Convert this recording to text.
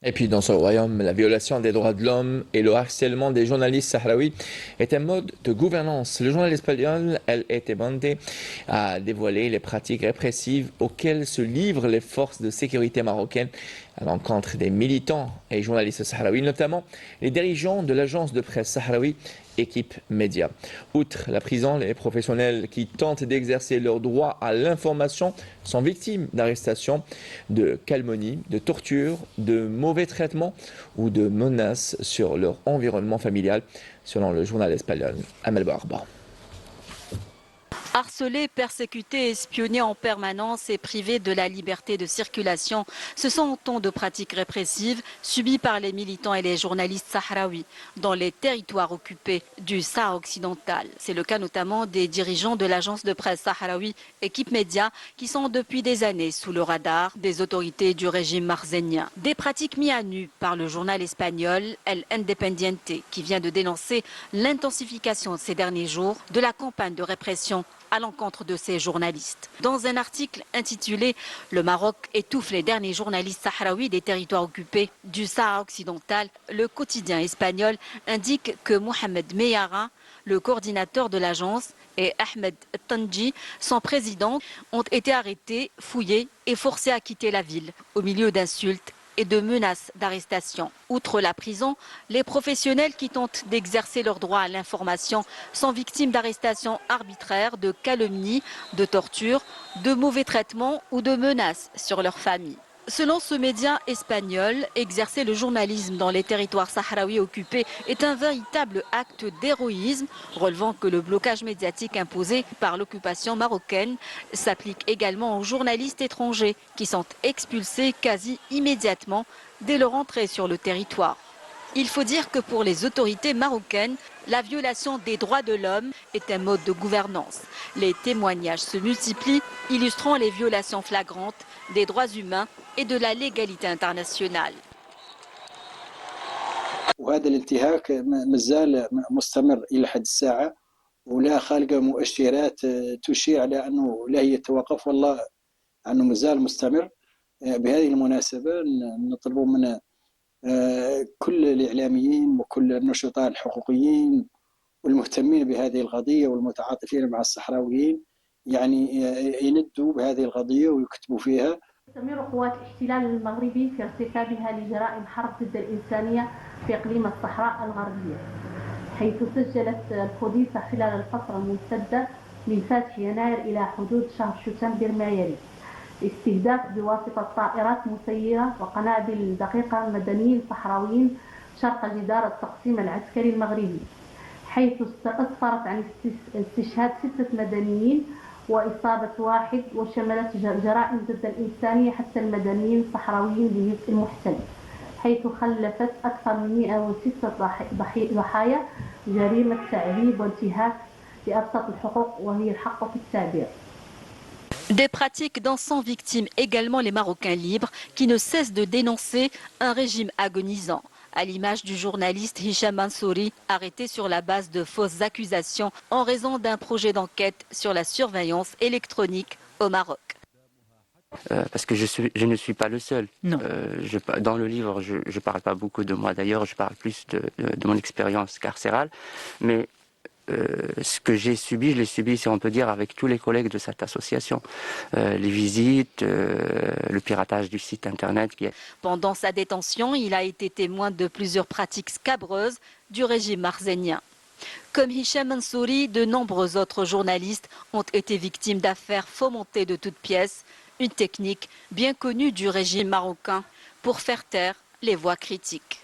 Et puis dans ce royaume, la violation des droits de l'homme et le harcèlement des journalistes sahraouis est un mode de gouvernance. Le journal espagnol El Etebante a dévoilé les pratiques répressives auxquelles se livrent les forces de sécurité marocaines à l'encontre des militants et journalistes sahraouis, notamment les dirigeants de l'agence de presse sahraoui Équipe Média. Outre la prison, les professionnels qui tentent d'exercer leur droit à l'information sont victimes d'arrestations, de calomnies, de tortures, de mauvais traitements ou de menaces sur leur environnement familial, selon le journal espagnol Amel Barba. Harcelés, persécutés, espionnés en permanence et privés de la liberté de circulation, ce sont autant de pratiques répressives subies par les militants et les journalistes sahraouis dans les territoires occupés du Sahara occidental. C'est le cas notamment des dirigeants de l'agence de presse sahraoui Équipe Média qui sont depuis des années sous le radar des autorités du régime marzénien. Des pratiques mises à nu par le journal espagnol El Independiente qui vient de dénoncer l'intensification ces derniers jours de la campagne de répression à l'encontre de ces journalistes. Dans un article intitulé « Le Maroc étouffe les derniers journalistes sahraouis des territoires occupés du Sahara occidental », le quotidien espagnol indique que Mohamed Meyara, le coordinateur de l'agence, et Ahmed Tanji, son président, ont été arrêtés, fouillés et forcés à quitter la ville au milieu d'insultes et de menaces d'arrestation. Outre la prison, les professionnels qui tentent d'exercer leur droit à l'information sont victimes d'arrestations arbitraires, de calomnies, de tortures, de mauvais traitements ou de menaces sur leur famille. Selon ce média espagnol, exercer le journalisme dans les territoires sahraouis occupés est un véritable acte d'héroïsme, relevant que le blocage médiatique imposé par l'occupation marocaine s'applique également aux journalistes étrangers qui sont expulsés quasi immédiatement dès leur entrée sur le territoire. Il faut dire que pour les autorités marocaines, la violation des droits de l'homme est un mode de gouvernance. Les témoignages se multiplient, illustrant les violations flagrantes des droits humains et de la légalité internationale. وهذا الانتهاك ما زال مستمر إلى حد الساعة ولا خالق مؤشرات تشير على أنه لا يتوقف والله أنه ما زال مستمر. بهذه المناسبة نطلب من كل الإعلاميين وكل النشطاء الحقوقيين والمهتمين بهذه القضية والمتعاطفين مع الصحراويين يعني يندوا بهذه القضية ويكتبوا فيها. تستمر قوات الاحتلال المغربي في ارتكابها لجرائم حرب ضد الإنسانية في إقليم الصحراء الغربية، حيث سجلت الحديث خلال الفترة الممتدة من فاتح يناير إلى حدود شهر شتنبر ما يلي: استهداف بواسطة طائرات مسيرة وقنابل دقيقة مدنيين صحراويين شرق جدار التقسيم العسكري المغربي، حيث أسفرت عن استشهاد 6 مدنيين وإصابة 1، وشملت جرائم ضد الإنسانية حتى المدنيين الصحراويين بجزء المحتل، حيث خلفت أكثر من 106 ضحايا جريمة تعذيب وانتهاك لأبسط الحقوق وهي الحق في التعبير. Des pratiques dont sont victimes également les Marocains libres qui ne cessent de dénoncer un régime agonisant, à l'image du journaliste Hicham Mansouri, arrêté sur la base de fausses accusations en raison d'un projet d'enquête sur la surveillance électronique au Maroc. Parce que je ne suis pas le seul. Non. Dans le livre, je ne parle pas beaucoup de moi d'ailleurs, je parle plus de mon expérience carcérale, mais ce que j'ai subi, je l'ai subi, si on peut dire, avec tous les collègues de cette association. Les visites, le piratage du site internet. Pendant sa détention, il a été témoin de plusieurs pratiques scabreuses du régime marzénien. Comme Hicham Mansouri, de nombreux autres journalistes ont été victimes d'affaires fomentées de toutes pièces, une technique bien connue du régime marocain pour faire taire les voix critiques.